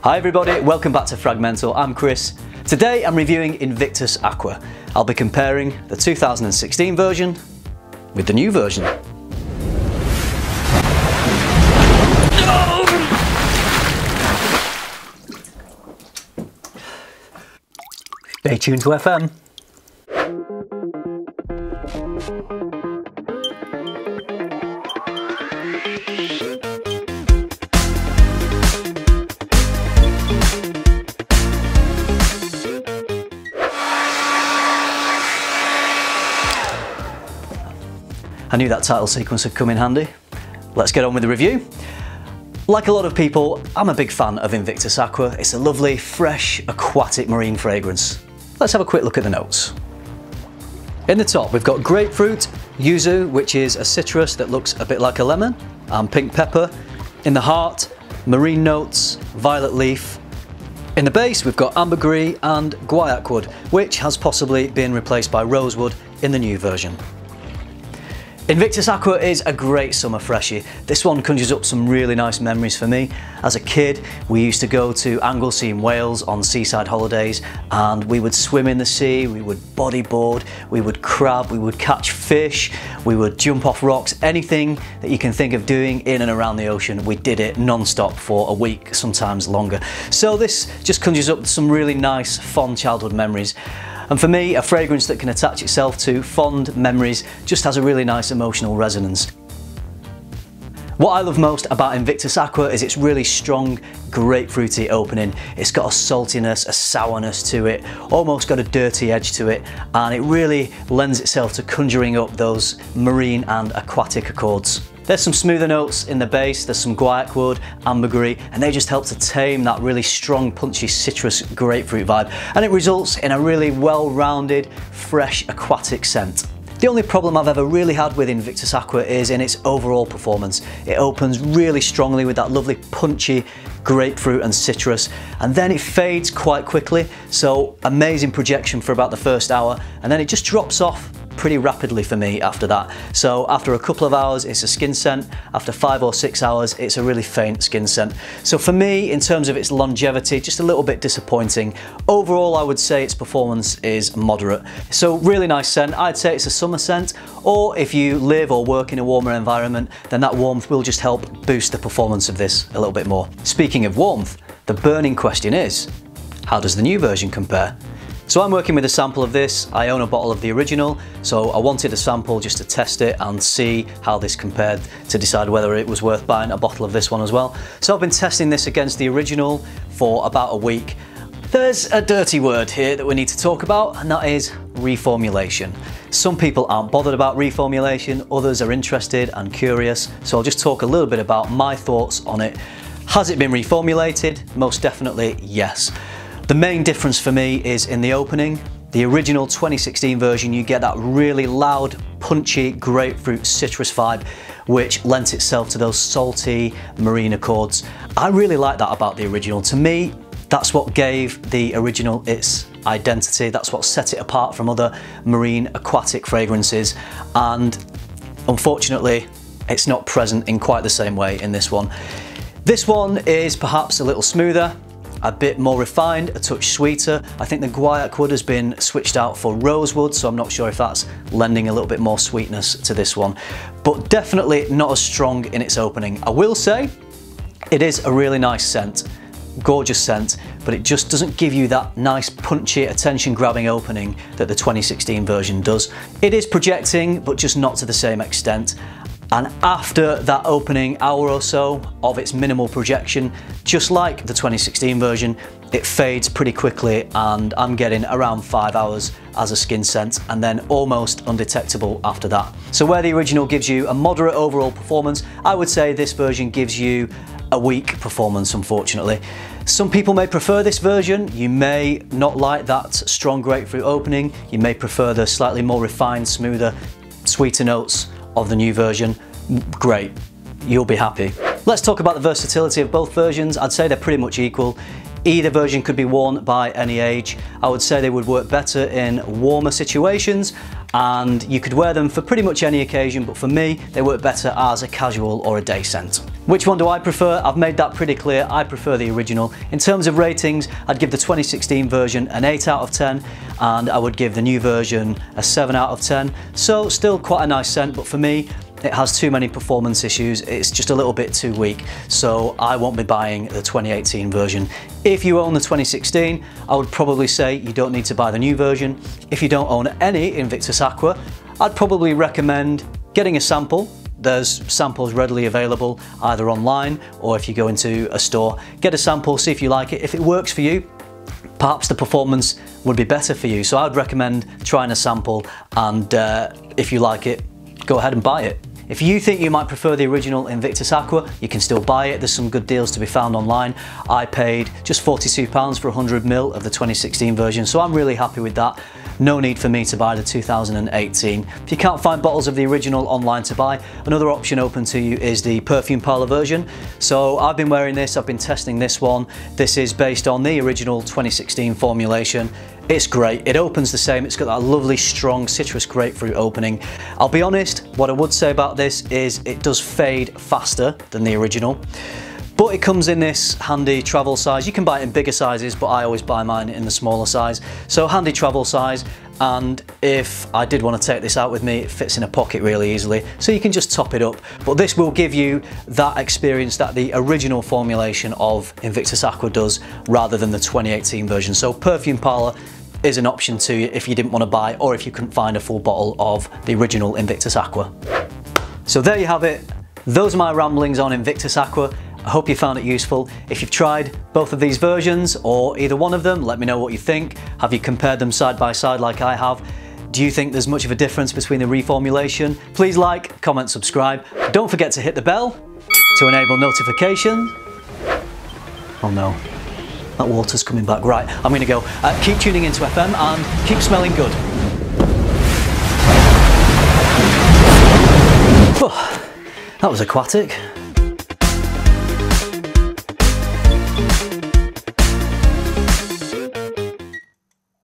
Hi everybody, welcome back to FRAG-MENTAL. I'm Chris. Today I'm reviewing Invictus Aqua. I'll be comparing the 2016 version with the new version. Stay tuned to FM. I knew that title sequence would come in handy. Let's get on with the review. Like a lot of people, I'm a big fan of Invictus Aqua. It's a lovely, fresh, aquatic marine fragrance. Let's have a quick look at the notes. In the top, we've got grapefruit, yuzu, which is a citrus that looks a bit like a lemon, and pink pepper. In the heart, marine notes, violet leaf. In the base, we've got ambergris and guaiac wood, which has possibly been replaced by rosewood in the new version. Invictus Aqua is a great summer freshie. This one conjures up some really nice memories for me. As a kid, we used to go to Anglesey in Wales on seaside holidays, and we would swim in the sea, we would bodyboard, we would crab, we would catch fish, we would jump off rocks, anything that you can think of doing in and around the ocean, we did it non-stop for a week, sometimes longer. So this just conjures up some really nice, fond childhood memories. And for me, a fragrance that can attach itself to fond memories just has a really nice emotional resonance. What I love most about Invictus Aqua is its really strong grapefruity opening. It's got a saltiness, a sourness to it, almost got a dirty edge to it, and it really lends itself to conjuring up those marine and aquatic accords. There's some smoother notes in the base, there's some guaiac wood, ambergris, and they just help to tame that really strong, punchy citrus grapefruit vibe, and it results in a really well-rounded, fresh, aquatic scent. The only problem I've ever really had with Invictus Aqua is in its overall performance. It opens really strongly with that lovely punchy grapefruit and citrus, and then it fades quite quickly, so amazing projection for about the first hour, and then it just drops off pretty rapidly for me after that. So after a couple of hours it's a skin scent, after 5 or 6 hours it's a really faint skin scent. So for me, in terms of its longevity, just a little bit disappointing. Overall I would say its performance is moderate. So really nice scent. I'd say it's a summer scent, or if you live or work in a warmer environment, then that warmth will just help boost the performance of this a little bit more. Speaking of warmth, the burning question is, how does the new version compare? So I'm working with a sample of this. I own a bottle of the original, so I wanted a sample just to test it and see how this compared to decide whether it was worth buying a bottle of this one as well. So I've been testing this against the original for about a week. There's a dirty word here that we need to talk about, and that is reformulation. Some people aren't bothered about reformulation, others are interested and curious, so I'll just talk a little bit about my thoughts on it. Has it been reformulated? Most definitely yes. The main difference for me is in the opening. The original 2016 version, you get that really loud, punchy grapefruit citrus vibe, which lent itself to those salty marine accords. I really like that about the original. To me, that's what gave the original its identity. That's what set it apart from other marine aquatic fragrances. And unfortunately, it's not present in quite the same way in this one. This one is perhaps a little smoother, a bit more refined, a touch sweeter. I think the guaiac wood has been switched out for rosewood, so I'm not sure if that's lending a little bit more sweetness to this one, but definitely not as strong in its opening. I will say it is a really nice scent, gorgeous scent, but it just doesn't give you that nice punchy, attention-grabbing opening that the 2016 version does. It is projecting, but just not to the same extent. And after that opening hour or so of its minimal projection, just like the 2016 version, it fades pretty quickly, and I'm getting around 5 hours as a skin scent, and then almost undetectable after that. So where the original gives you a moderate overall performance, I would say this version gives you a weak performance, unfortunately. Some people may prefer this version. You may not like that strong grapefruit opening. You may prefer the slightly more refined, smoother, sweeter notes of the new version. Great, you'll be happy. Let's talk about the versatility of both versions. I'd say they're pretty much equal. Either version could be worn by any age. I would say they would work better in warmer situations, and you could wear them for pretty much any occasion, but for me, they work better as a casual or a day scent. Which one do I prefer? I've made that pretty clear. I prefer the original. In terms of ratings, I'd give the 2016 version an 8 out of 10, and I would give the new version a 7 out of 10. So still quite a nice scent, but for me, it has too many performance issues. It's just a little bit too weak, so I won't be buying the 2018 version. If you own the 2016, I would probably say you don't need to buy the new version. If you don't own any Invictus Aqua, I'd probably recommend getting a sample. There's samples readily available either online or if you go into a store. Get a sample, see if you like it. If it works for you, perhaps the performance would be better for you. So I'd recommend trying a sample, and if you like it, go ahead and buy it. If you think you might prefer the original Invictus Aqua, you can still buy it. There's some good deals to be found online. I paid just £42 for 100ml of the 2016 version, so I'm really happy with that. No need for me to buy the 2018. If you can't find bottles of the original online to buy, another option open to you is the Perfume Parlour version. So I've been wearing this, I've been testing this one. This is based on the original 2016 formulation. It's great, it opens the same, it's got that lovely strong citrus grapefruit opening. I'll be honest, what I would say about this is it does fade faster than the original. But it comes in this handy travel size. You can buy it in bigger sizes, but I always buy mine in the smaller size. So handy travel size, and if I did want to take this out with me, it fits in a pocket really easily, so you can just top it up. But this will give you that experience that the original formulation of Invictus Aqua does, rather than the 2018 version. So Perfume Parlour is an option to you if you didn't want to buy, or if you couldn't find a full bottle of the original Invictus Aqua. So there you have it. Those are my ramblings on Invictus Aqua. I hope you found it useful. If you've tried both of these versions or either one of them, let me know what you think. Have you compared them side by side like I have? Do you think there's much of a difference between the reformulation? Please like, comment, subscribe. Don't forget to hit the bell to enable notifications. Oh no, that water's coming back. Right, I'm gonna go. Keep tuning into FM and keep smelling good. That was aquatic.